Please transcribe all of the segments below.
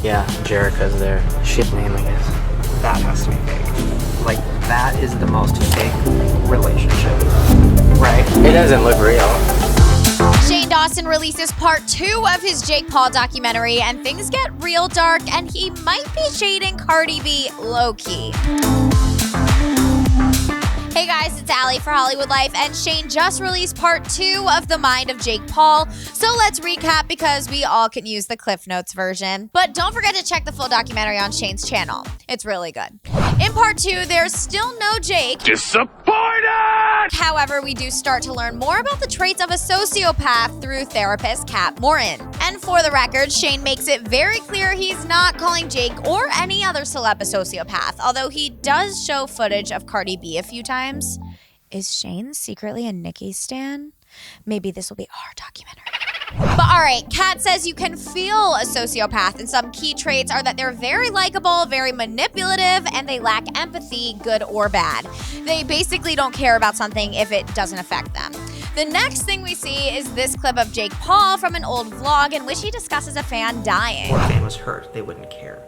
Yeah, Jerica's there. Shit name, I guess. That has to be fake. Like, that is the most fake relationship, right? It doesn't look real. Shane Dawson releases part 2 of his Jake Paul documentary, and things get real dark, and he might be shading Cardi B low-key. Hey guys, it's Ali for Hollywoodlife, and Shane just released part 2 of The Mind of Jake Paul. So let's recap because we all can use the Cliff Notes version. But don't forget to check the full documentary on Shane's channel. It's really good. In part 2, there's still no Jake. Disappointed! However, we do start to learn more about the traits of a sociopath through therapist Kat Morton. And for the record, Shane makes it very clear he's not calling Jake or any other celeb a sociopath, although he does show footage of Cardi B a few times. Is Shane secretly a Nicki stan? Maybe this will be our documentary. But all right, Kat says you can feel a sociopath, and some key traits are that they're very likable, very manipulative, and they lack empathy, good or bad. They basically don't care about something if it doesn't affect them. The next thing we see is this clip of Jake Paul from an old vlog in which he discusses a fan dying. If a fan was hurt, they wouldn't care.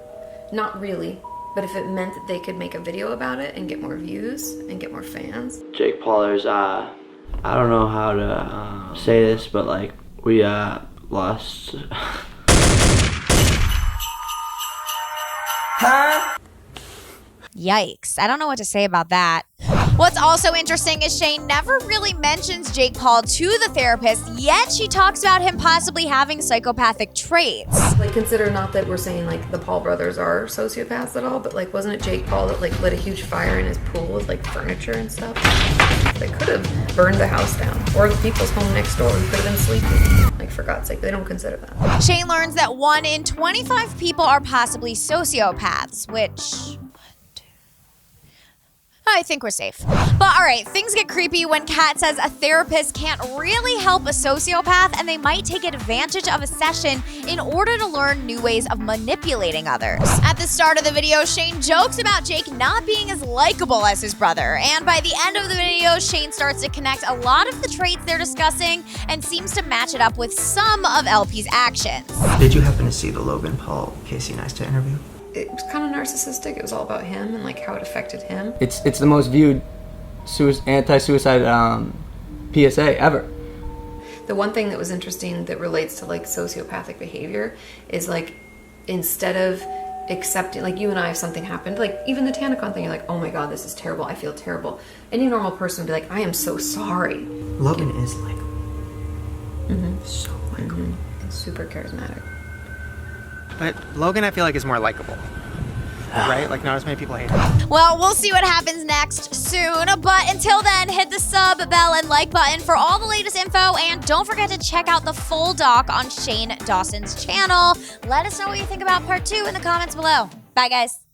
Not really, but if it meant that they could make a video about it and get more views and get more fans. Jake Paul, there's, I don't know how to say this, but like, we lost. Huh? Yikes, I don't know what to say about that. What's also interesting is Shane never really mentions Jake Paul to the therapist, yet she talks about him possibly having psychopathic traits. Like, consider not that we're saying like the Paul brothers are sociopaths at all, but like, wasn't it Jake Paul that like lit a huge fire in his pool with like furniture and stuff? They could have burned the house down, or the people's home next door who could have been sleeping. Like, for God's sake, they don't consider that. Shane learns that 1 in 25 people are possibly sociopaths, which I think we're safe. But all right, things get creepy when Kat says a therapist can't really help a sociopath and they might take advantage of a session in order to learn new ways of manipulating others. At the start of the video, Shane jokes about Jake not being as likable as his brother. And by the end of the video, Shane starts to connect a lot of the traits they're discussing and seems to match it up with some of LP's actions. Did you happen to see the Logan Paul Casey Neistat interview? It was kind of narcissistic. It was all about him and like how it affected him. It's the most viewed anti-suicide PSA ever. The one thing that was interesting that relates to like sociopathic behavior is like, instead of accepting, like you and I, if something happened, like even the Tanacon thing, you're like, oh my God, this is terrible, I feel terrible. Any normal person would be like, I am so sorry. Logan is like so likable. It's super charismatic. But Logan, I feel like, is more likable. Right? Like, not as many people hate him. Well, we'll see what happens next soon. But until then, hit the sub, bell, and like button for all the latest info. And don't forget to check out the full doc on Shane Dawson's channel. Let us know what you think about part 2 in the comments below. Bye, guys.